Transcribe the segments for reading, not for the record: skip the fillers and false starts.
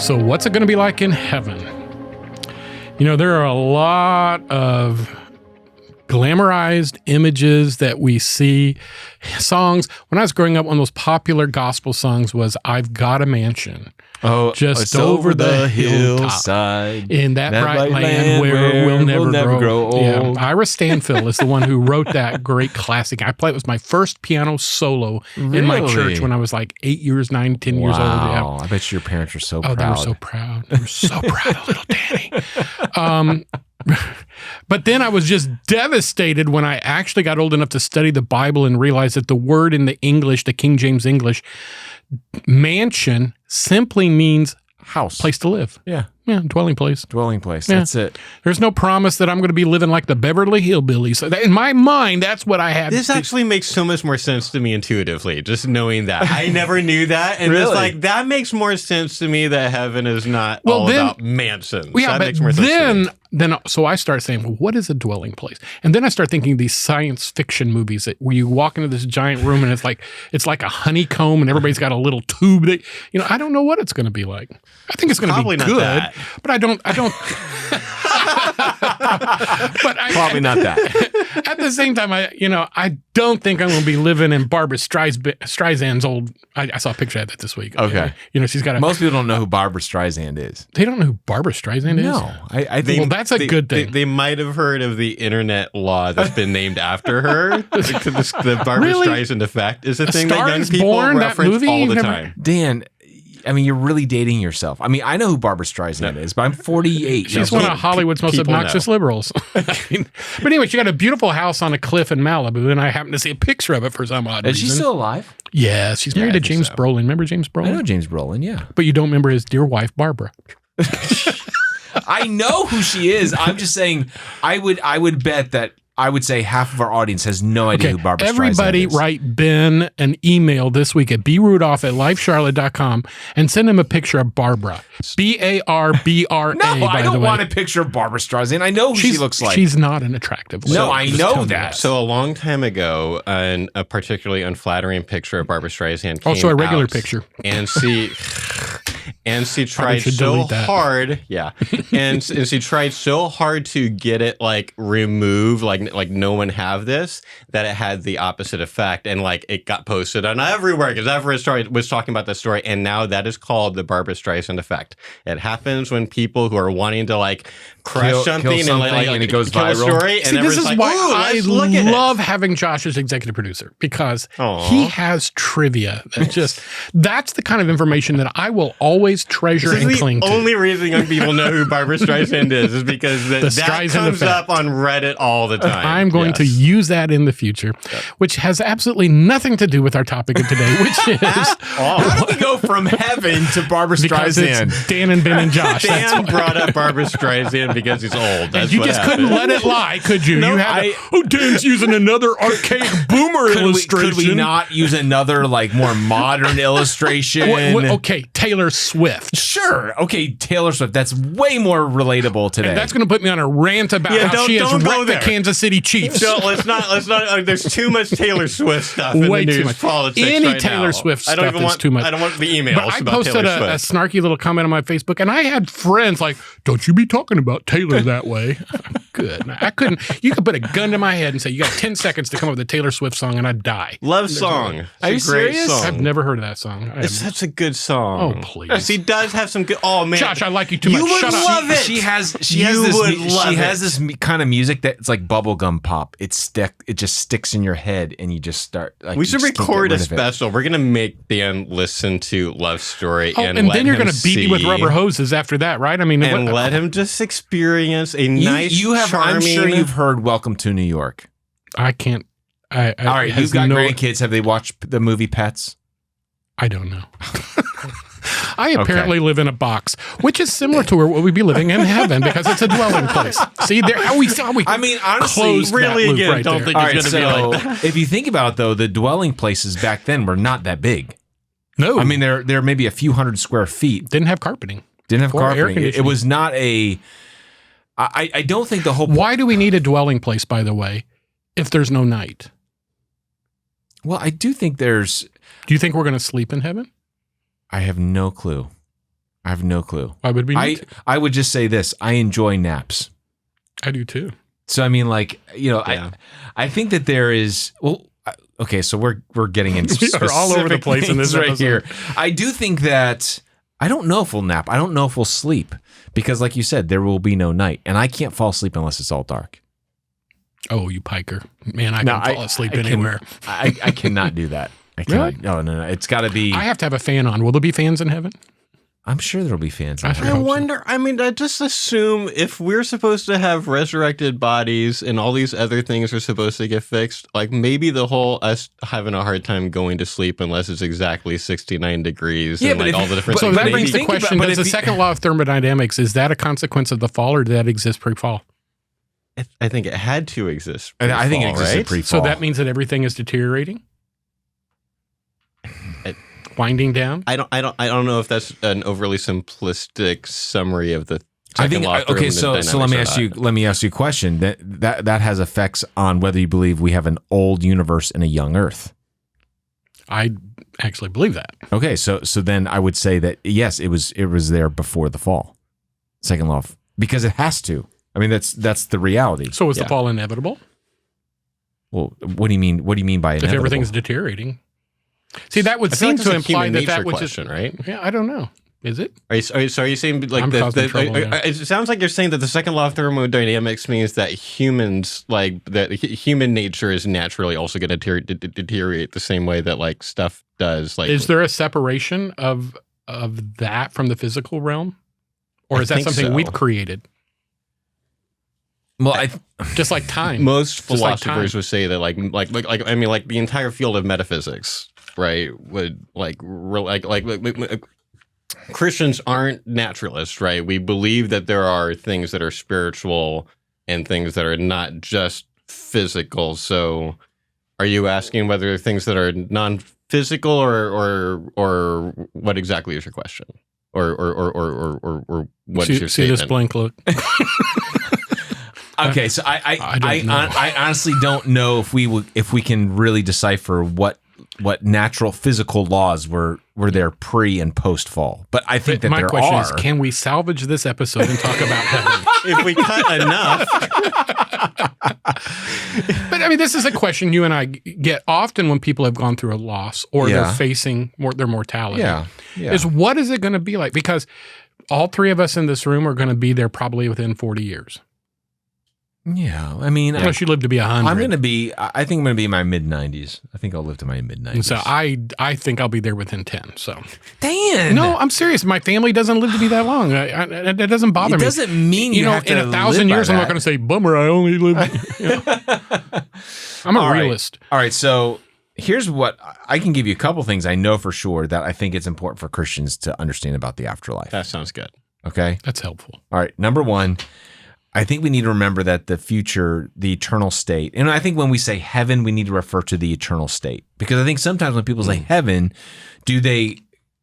So what's it going to be like in heaven? You know, there are a lot of glamorized images that we see. Songs. When I was growing up, one of those popular gospel songs was "I've Got a Mansion." Oh, just over the hillside in that bright land where we'll never grow old. Yeah. Ira Stanfield is the one who wrote that great classic. I played. It was my first piano solo in my church when I was like 8 years, 9, 10 years old. Yeah. I bet your parents were so proud. Oh, they were so proud. They were so proud of little Danny. But then I was just devastated when I actually got old enough to study the Bible and realized that the word in the English, the King James English, mansion simply means house, place to live. Yeah. Yeah, dwelling place. Dwelling place. Yeah. That's it. There's no promise that I'm going to be living like the Beverly Hillbillies. So in my mind, that's what I had. This actually makes so much more sense to me intuitively, just knowing that. I never knew that. And it's like, that makes more sense to me that heaven is not about mansions. Yeah, that but makes more sense to me. So I start saying, well, what is a dwelling place? And then I start thinking these science fiction movies where you walk into this giant room and it's like a honeycomb and everybody's got a little tube that, I don't know what it's going to be like. I think it's going to be good, but I don't. But probably not that. At the same time, I don't think I'm going to be living in Barbara Streisand's old. I saw a picture of that this week. Okay, she's got. Most people don't know who Barbara Streisand is. They don't know who Barbara Streisand is. No, I think. Well, that's a good thing. They might have heard of the internet law that's been named after her. The Barbara Streisand effect is a thing that young people reference all the time. Dan. I mean, you're really dating yourself. I mean, I know who Barbara Streisand is, but I'm 48. She's one of Hollywood's most obnoxious liberals. But anyway, she got a beautiful house on a cliff in Malibu, and I happened to see a picture of it for some odd reason. Is she still alive? Yeah, she's married to James Brolin. Remember James Brolin? I know James Brolin, yeah. But you don't remember his dear wife, Barbara. I know who she is. I'm just saying, I would bet that I would say half of our audience has no idea who Barbara Streisand is. Everybody write Ben an email this week at brudolph@lifecharlotte.com and send him a picture of Barbara. Barbra. No, I don't want a picture of Barbara Streisand. I know who she looks like. She's not an attractive woman. No, I know that. So a long time ago, a particularly unflattering picture of Barbara Streisand came also a regular out, picture. And she tried so hard. Yeah. And she tried so hard to get it removed, like no one have this, that it had the opposite effect. And it got posted on everywhere because everyone was talking about the story. And now that is called the Barbara Streisand effect. It happens when people who are wanting to crush something and it goes viral. Story, and this is why I love having Josh as executive producer, because he has trivia. That's the kind of information that I will always treasure and cling to. The only reason young people know who Barbara Streisand is because that comes up on Reddit all the time. I'm going to use that in the future, which has absolutely nothing to do with our topic of today, which is how do we go from heaven to Barbara Streisand? It's Dan and Ben and Josh. Dan brought up Barbara Streisand because he's old. That's you just couldn't let it lie, could you? No, you had Dan's using another archaic boomer illustration. Could we not use another more modern illustration? Okay, Taylor Swift. Sure. Okay, Taylor Swift. That's way more relatable today. And that's going to put me on a rant about how she has wrecked the Kansas City Chiefs. No, let's not. There's too much Taylor Swift stuff in the news politics Any Taylor Swift stuff is too much. I don't want the emails but about Taylor Swift. I posted a snarky little comment on my Facebook, and I had friends don't you be talking about Taylor that way. Good. I couldn't. You could put a gun to my head and say, you got 10 seconds to come up with a Taylor Swift song, and I'd die. Love song. Are you serious? Song. I've never heard of that song. It's such a good song. Oh, please. She does have some good. Oh, man. Josh, I like you too much. Shut up. Love it. She has this kind of music that's like bubblegum pop. It just sticks in your head, and you just start. We should record a special. We're gonna make Dan listen to Love Story, and then you're gonna beat me with rubber hoses after that, right? I mean, let him just experience a nice, charming. I'm sure you've heard "Welcome to New York." I can't. All right, you've got grandkids. Have they watched the movie Pets? I don't know. I apparently live in a box, which is similar to where we'd be living in heaven because it's a dwelling place. See, there how we. I mean, honestly, really, again, right don't there. think it's going to be like that. If you think about it, though, the dwelling places back then were not that big. No, I mean they're maybe a few hundred square feet. Didn't have carpeting. It was not a. I don't think the whole. Why do we need a dwelling place, by the way, if there's no night? Well, I do think there's. Do you think we're going to sleep in heaven? I have no clue. I have no clue. Why would we need to? I would just say this. I enjoy naps. I do too. So, I mean, like, I think that there is, okay, so we're getting into we are all over the place in this right episode. here. I do think that, I don't know if we'll nap. I don't know if we'll sleep because like you said, there will be no night and I can't fall asleep unless it's all dark. Oh, you piker. Man, I can fall asleep anywhere. I cannot do that. I cannot. Really? No. It's got to be. I have to have a fan on. Will there be fans in heaven? I'm sure there'll be fans. I wonder. I mean, I just assume if we're supposed to have resurrected bodies and all these other things are supposed to get fixed, like maybe the whole us having a hard time going to sleep unless it's exactly 69 degrees and like all the different. So things. that brings the question: does the second law of thermodynamics, is that a consequence of the fall, or did that exist pre-fall? I think it had to exist. I think it existed right? pre-fall. So that means that everything is deteriorating, winding down. I don't know if that's an overly simplistic summary of the. I think okay. So let me ask you a question. That has effects on whether you believe we have an old universe and a young Earth. I actually believe that. Okay, so then I would say that yes, it was there before the fall. Second law, because it has to. I mean, that's the reality. So is the fall inevitable? Well, what do you mean? What do you mean by inevitable? If everything's deteriorating. See, that would seem to imply that which is right. Yeah, I don't know. Is it? Are you saying like it sounds like you're saying that the second law of thermodynamics means that humans human nature is naturally also going to deteriorate the same way that like stuff does. Like, is there a separation of that from the physical realm, or is that something we've created? Well, just like time. Most philosophers would say that like the entire field of metaphysics, right? Would like Christians aren't naturalists, right? We believe that there are things that are spiritual and things that are not just physical. So, are you asking whether things that are non-physical or what exactly is your question? Or what is your statement? See this blank look. Okay, so I honestly don't know if we can really decipher what natural physical laws were there pre and post fall. But I think that my question is, can we salvage this episode and talk about heaven? If we cut enough. But I mean, this is a question you and I get often when people have gone through a loss or they're facing their mortality. Yeah. Is what is it going to be like? Because all three of us in this room are going to be there probably within 40 years. Yeah, I mean, unless you live to be 100. I think I'm going to be in my mid-90s. I think I'll live to my mid-90s. So I think I'll be there within 10. So Dan, no, I'm serious. My family doesn't live to be that long. It doesn't bother me. It doesn't mean you have in to 1,000 years. I'm not going to say bummer. I only live. I'm a realist. All right, so here's what I can give you a couple things I know for sure that I think it's important for Christians to understand about the afterlife. That sounds good. Okay, that's helpful. All right, number one. I think we need to remember that the future, the eternal state, and I think when we say heaven, we need to refer to the eternal state. Because I think sometimes when people say heaven,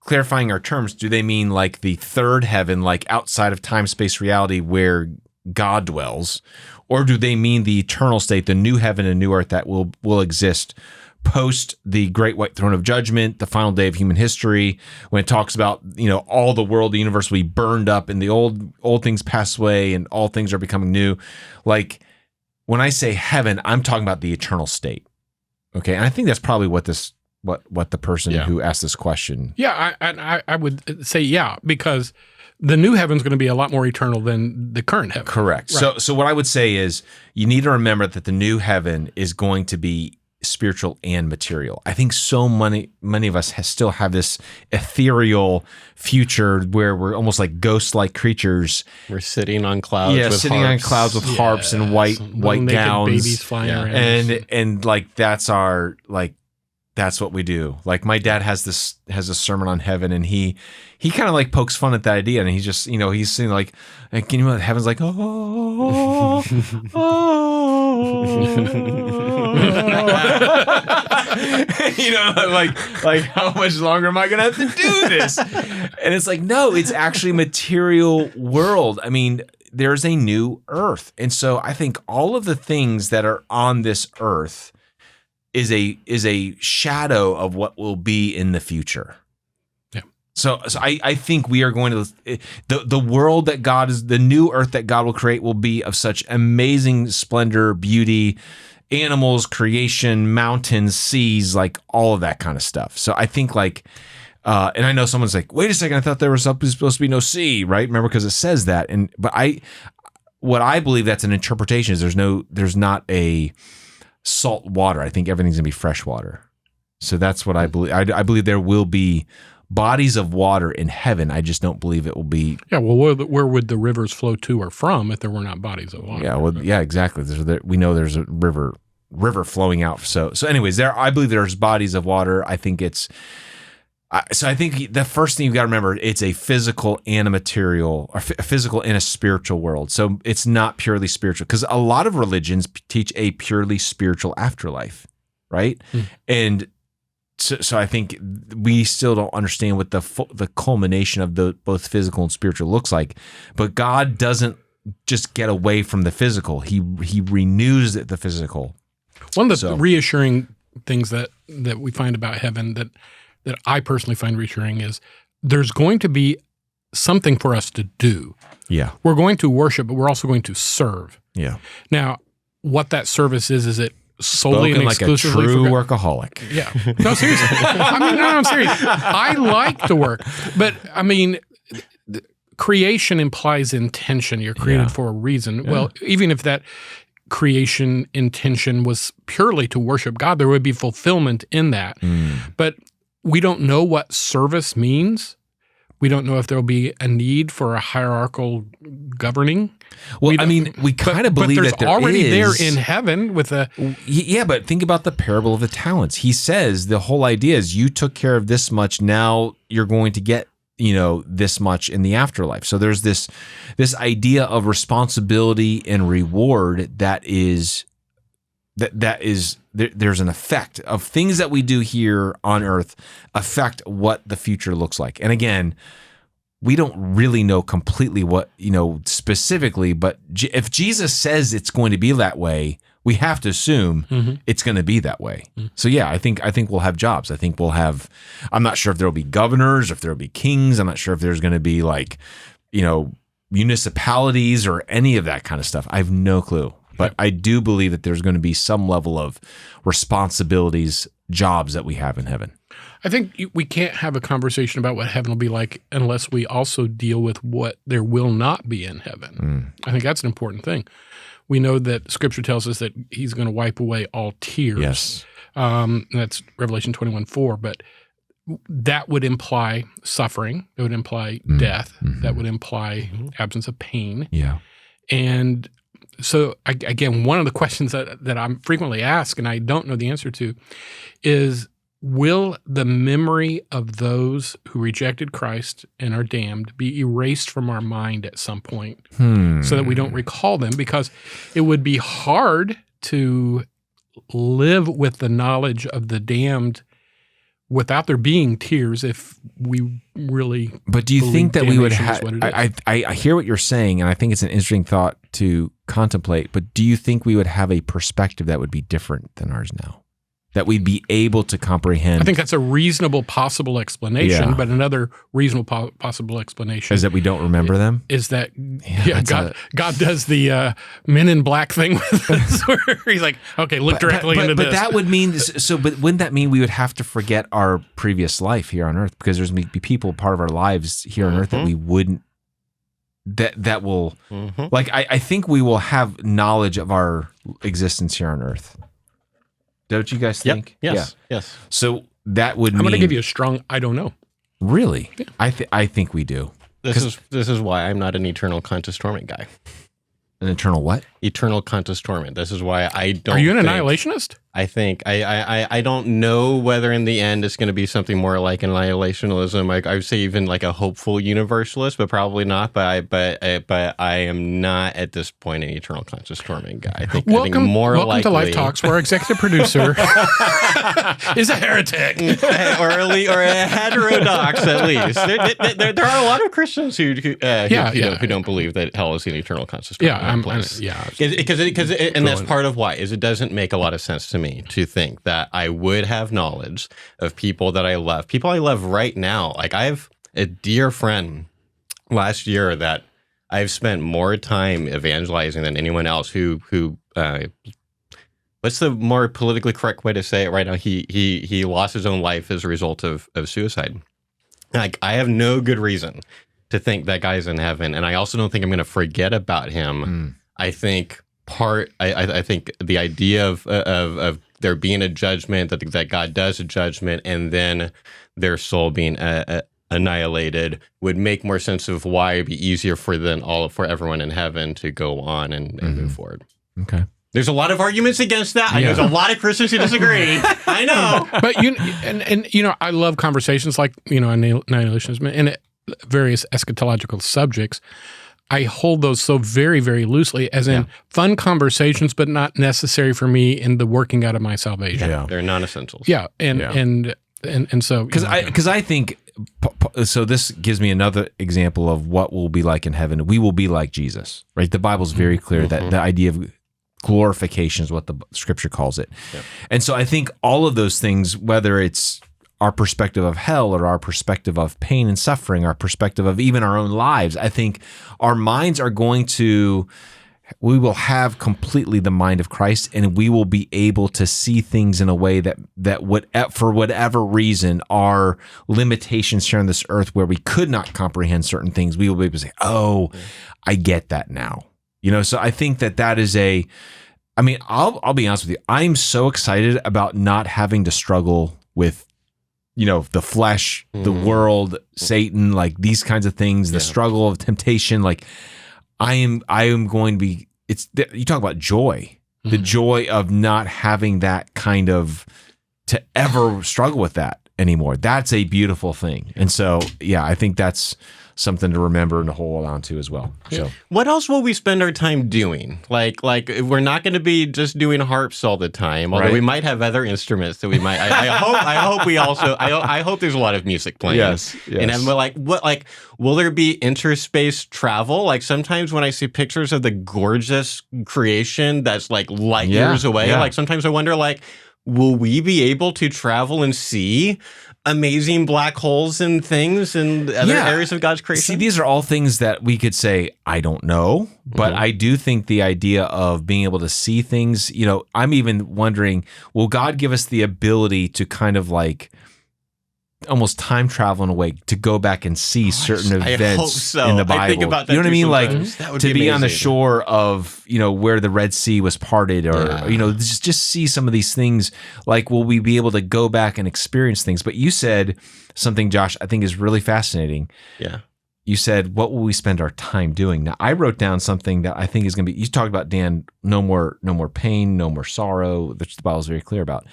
clarifying our terms, do they mean like the third heaven, like outside of time, space, reality where God dwells? Or do they mean the eternal state, the new heaven and new earth that will exist post the great white throne of judgment, the final day of human history, when it talks about, all the world, the universe will be burned up and the old things pass away and all things are becoming new. Like when I say heaven, I'm talking about the eternal state. Okay. And I think that's probably what the person who asked this question. Yeah. I would say, because the new heaven's going to be a lot more eternal than the current heaven. Correct. Right. So what I would say is you need to remember that the new heaven is going to be spiritual and material. I think so many of us still have this ethereal future where we're almost like ghost-like creatures. We're sitting on clouds. Yeah, sitting on clouds with harps and white gowns, babies flying around, and like that's what we do. Like my dad has a sermon on heaven, and he kind of like pokes fun at that idea, and he's just he's saying like, can you know heaven's like like how much longer am I gonna have to do this? And it's like, no, it's actually a material world. I mean, there's a new earth, and so I think all of the things that are on this earth is a shadow of what will be in the future. Yeah. So I think we are going to the world that God is, the new earth that God will create will be of such amazing splendor, beauty, animals, creation, mountains, seas, like all of that kind of stuff. So I think like, and I know someone's like, wait a second, I thought there was supposed to be no sea, right? Remember, because it says that. But what I believe that's an interpretation is there's not a salt water. I think everything's gonna be fresh water. So that's what I believe. I believe there will be bodies of water in heaven. I just don't believe it will be. Yeah, well, where would the rivers flow to or from if there were not bodies of water? Yeah, well, yeah, exactly. We know there's a river flowing out. So anyways, I believe there's bodies of water. I think it's. So I think the first thing you've got to remember, it's a physical and a material, or a physical and a spiritual world. So it's not purely spiritual, because a lot of religions teach a purely spiritual afterlife, right? And so I think we still don't understand what the culmination of the both physical and spiritual looks like. But God doesn't just get away from the physical; He renews the physical. One of the reassuring things that we find about heaven that I personally find reassuring is there's going to be something for us to do. Yeah, we're going to worship, but we're also going to serve. Yeah. Now, what that service is it solely spoken and like exclusively a true for God? workaholic. Yeah. No, seriously. I'm serious. I like to work, but I mean, creation implies intention. You're created for a reason. Yeah. Well, even if that creation intention was purely to worship God, there would be fulfillment in that. But we don't know what service means. We don't know if there'll be a need for a hierarchical governing. Well, we kind of believe that there already is. there in heaven with a... Yeah, but think about the parable of the talents. He says the whole idea is you took care of this much, now you're going to get, this much in the afterlife. So there's this idea of responsibility and reward there's an effect of things that we do here on earth affect what the future looks like. And again, we don't really know completely what, specifically, but if Jesus says it's going to be that way, we have to assume it's going to be that way. So yeah, I think we'll have jobs. I think we'll have, I'm not sure if there'll be governors, if there'll be kings. I'm not sure if there's going to be municipalities or any of that kind of stuff. I have no clue. But I do believe that there's going to be some level of responsibilities, jobs that we have in heaven. I think we can't have a conversation about what heaven will be like unless we also deal with what there will not be in heaven. I think that's an important thing. We know that Scripture tells us that He's going to wipe away all tears. Yes. That's Revelation 21:4. But that would imply suffering. That would imply death. That would imply absence of pain. Yeah. And so, again, one of the questions that I'm frequently asked, and I don't know the answer to, is will the memory of those who rejected Christ and are damned be erased from our mind at some point so that we don't recall them? Because it would be hard to live with the knowledge of the damned without there being tears if we really. But do you think that we would have? I hear what you're saying, and I think it's an interesting thought to contemplate. But do you think we would have a perspective that would be different than ours now? That we'd be able to comprehend? I think that's a reasonable possible explanation. But another reasonable possible explanation is that we don't remember them. Is that God does the Men in Black thing with us, where He's like, okay, look directly into this. But that would mean so. But wouldn't that mean we would have to forget our previous life here on earth, because there's going to be people part of our lives here on earth that we wouldn't. That will like I think we will have knowledge of our existence here on earth. Don't you guys think? Yes. Yes. So that would mean... I'm going to give you a strong I don't know. Really? Yeah. I think we do. This is why I'm not an eternal Contus Torment guy. An eternal what? Eternal Contus Torment. This is why I don't. Are you an annihilationist? I think I don't know whether in the end it's going to be something more like annihilationism. I would say even like a hopeful universalist, but probably not. But I am not at this point an eternal Contus Torment guy. I think more welcome likely. to Life Talks, where our executive producer is a heretic, or a heterodox at least. There are a lot of Christians who don't believe that hell is an eternal Contus Torment place. Because that's part of why is it doesn't make a lot of sense to me to think that I would have knowledge of people that I love right now. Like a dear friend last year that I've spent more time evangelizing than anyone else who what's the more politically correct way to say it right now? He lost his own life as a result of suicide. Like, I have no good reason to think that guy's in heaven, and I also don't think I'm going to forget about him. I think I think the idea of there being a judgment, that God does a judgment, and then their soul being annihilated would make more sense of why it'd be easier for everyone in heaven to go on and move forward. Okay. There's a lot of arguments against that. Yeah. There's a lot of Christians who disagree. I know. But I love conversations like, annihilationism and various eschatological subjects. I hold those so very, very loosely, as in fun conversations, but not necessary for me in the working out of my salvation. Yeah. They're non-essentials. Yeah, and so because I think so. This gives me another example of what we'll be like in heaven. We will be like Jesus, right? The Bible's very clear that the idea of glorification is what the Scripture calls it, and so I think all of those things, whether it's our perspective of hell or our perspective of pain and suffering, our perspective of even our own lives, I think our minds are we will have completely the mind of Christ, and we will be able to see things in a way that would, for whatever reason, our limitations here on this earth where we could not comprehend certain things, we will be able to say, oh, I get that now. So I think that is I'll be honest with you. I'm so excited about not having to struggle with the flesh, the world, Satan, like these kinds of things, the struggle of temptation. Like I am going to be, you talk about joy, the joy of not having that kind of, to ever struggle with that anymore. That's a beautiful thing. And so, I think that's something to remember and to hold on to as well. So, what else will we spend our time doing? Like we're not going to be just doing harps all the time, although we might have other instruments that we might. I hope we also. I hope there's a lot of music playing. Yes. And I'm will there be interspace travel? Like sometimes when I see pictures of the gorgeous creation that's like light years away, like sometimes I wonder, like, will we be able to travel and see amazing black holes and things and other areas of God's creation? See, these are all things that we could say, I don't know, but I do think the idea of being able to see things, I'm even wondering, will God give us the ability to kind of like almost time travel in a way to go back and see certain events in the Bible? I think about that. You know what I mean? Like to be on the shore of, where the Red Sea was parted, or, just see some of these things. Like, will we be able to go back and experience things? But you said something, Josh, I think is really fascinating. Yeah. You said, what will we spend our time doing? Now, I wrote down something that I think is going to be, you talked about, Dan, no more pain, no more sorrow, which the Bible is very clear about.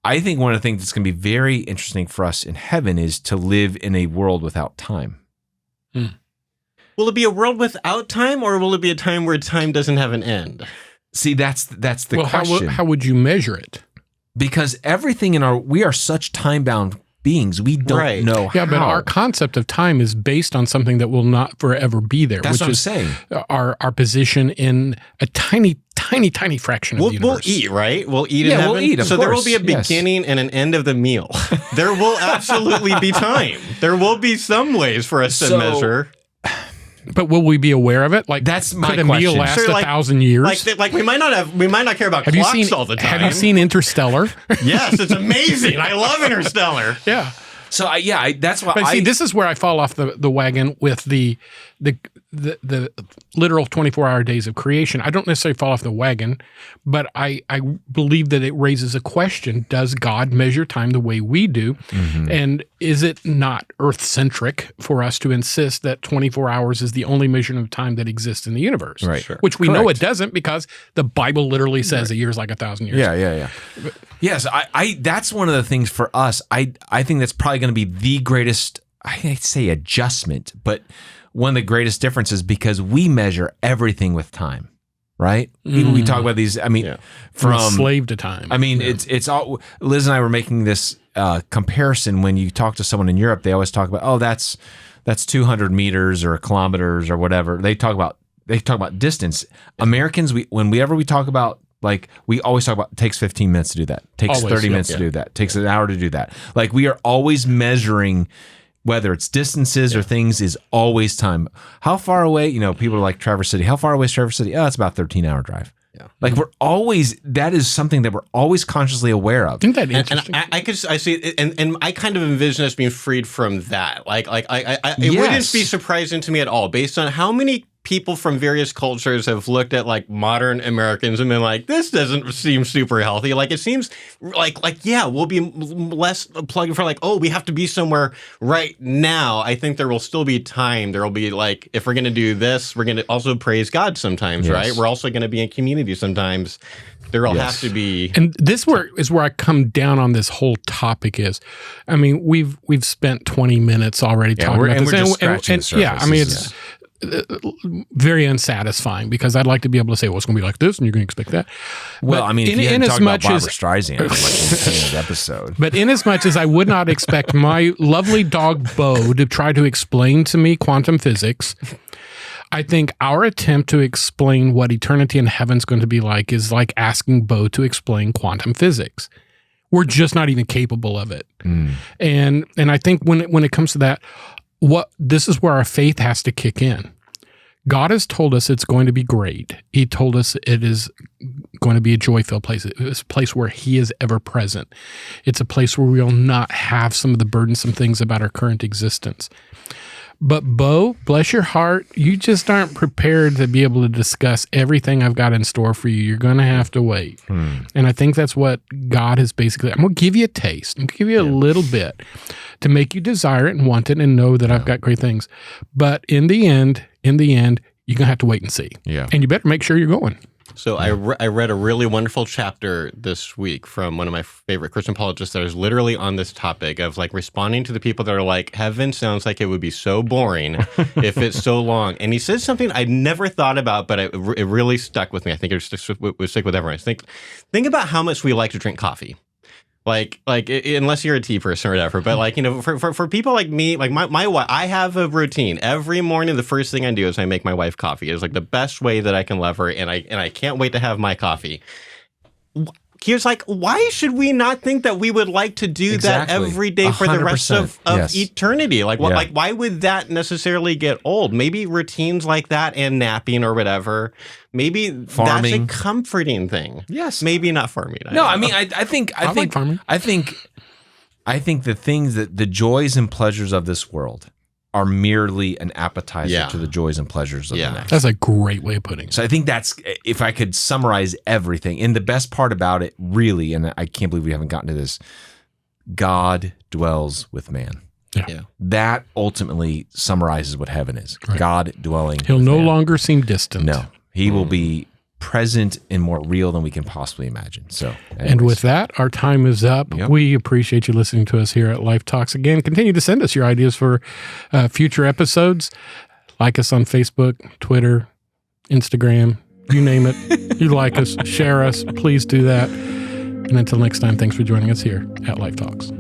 I think one of the things that's going to be very interesting for us in heaven is to live in a world without time. Will it be a world without time, or will it be a time where time doesn't have an end? See, that's the question. How would you measure it? Because everything we are such time-bound beings. We don't know how. Yeah, but our concept of time is based on something that will not forever be there. That's which what I'm is saying. Our position in a tiny fraction of the universe. We'll eat, right? We'll eat in heaven. We'll eat, of so course. There will be a beginning and an end of the meal. There will absolutely be time. There will be some ways for us to measure. But will we be aware of it? Like, that's my could a question. meal last 1,000 years? Like we might not care about clocks all the time. Have you seen Interstellar? Yes, it's amazing. I love Interstellar. Yeah. So that's why. But see, this is where I fall off the wagon with the literal 24-hour days of creation. I don't necessarily fall off the wagon, but I believe that it raises a question: does God measure time the way we do, and is it not Earth-centric for us to insist that 24 hours is the only measurement of time that exists in the universe? Right. Sure. Which we know it doesn't, because the Bible literally says a year is like 1,000 years. Yeah. Yes, I that's one of the things for us. I think that's probably going to be the greatest, I'd say, adjustment, but one of the greatest differences, because we measure everything with time, right? We talk about these. I mean, from slave to time. I mean, it's all. Liz and I were making this comparison. When you talk to someone in Europe, they always talk about, that's 200 meters or kilometers or whatever. They talk about distance. Americans, whenever we talk about, like, we always talk about, it takes 15 minutes to do that. Takes 30 minutes to do that. Takes an hour to do that. Like, we are always measuring whether it's distances or things, is always time. How far away, people are like Traverse City. How far away is Traverse City? Oh, it's about a 13-hour drive. Yeah. Like that is something that we're always consciously aware of. Isn't that interesting? And I see it, and I kind of envision us being freed from that. It wouldn't be surprising to me at all, based on how many people from various cultures have looked at like modern Americans and been like, this doesn't seem super healthy. Like it seems yeah, we'll be less plugged for like, oh, we have to be somewhere right now. I think there will still be time. There will be like, if we're going to do this, we're going to also praise God sometimes, right? We're also going to be in community sometimes. There will have to be. And this is where I come down on this whole topic is, I mean, we've spent 20 minutes already talking about this. We're just scratching the surface. Yeah, I mean, it's very unsatisfying because I'd like to be able to say, well, it's going to be like this and you're going to expect that. Well, but I mean, if you hadn't talked about Barbara Streisand like in the episode. But in as much as I would not expect my lovely dog, Bo, to try to explain to me quantum physics, I think our attempt to explain what eternity in heaven is going to be like is like asking Bo to explain quantum physics. We're just not even capable of it. And I think when it comes to that, this is where our faith has to kick in. God has told us it's going to be great. He told us it is going to be a joy-filled place. It's a place where He is ever present. It's a place where we will not have some of the burdensome things about our current existence. But Bo, bless your heart, you just aren't prepared to be able to discuss everything I've got in store for you. You're going to have to wait. And I think that's what God has basically, I'm going to give you a taste. I'm going to give you a little bit to make you desire it and want it and know that I've got great things. But in the end, you're going to have to wait and see. Yeah. And you better make sure you're going. So I read a really wonderful chapter this week from one of my favorite Christian apologists that is literally on this topic of like responding to the people that are like, heaven sounds like it would be so boring if it's so long. And he says something I never thought about, but it really stuck with me. I think it would stick with everyone. Think about how much we like to drink coffee. Like unless you're a tea person or whatever, but like, for people like me, like my wife, I have a routine. Every morning, the first thing I do is I make my wife coffee. It's like the best way that I can love her, and I can't wait to have my coffee. He was like, why should we not think that we would like to do that every day for the rest of eternity? Like, why would that necessarily get old? Maybe routines like that and napping or whatever. Maybe farming. That's a comforting thing. Yes. Maybe not farming. I mean, I think like farming. I think the things that the joys and pleasures of this world are merely an appetizer to the joys and pleasures of the next. That's a great way of putting it. So I think that's, if I could summarize everything, and the best part about it really, and I can't believe we haven't gotten to this, God dwells with man. Yeah. That ultimately summarizes what heaven is. Right. God dwelling He'll with no man. longer seem distant. No. He will be present and more real than we can possibly imagine. So, anyways. And with that, our time is up. Yep. We appreciate you listening to us here at Life Talks. Again, continue to send us your ideas for future episodes. Like us on Facebook, Twitter, Instagram, you name it. You like us, share us, please do that. And until next time, thanks for joining us here at Life Talks.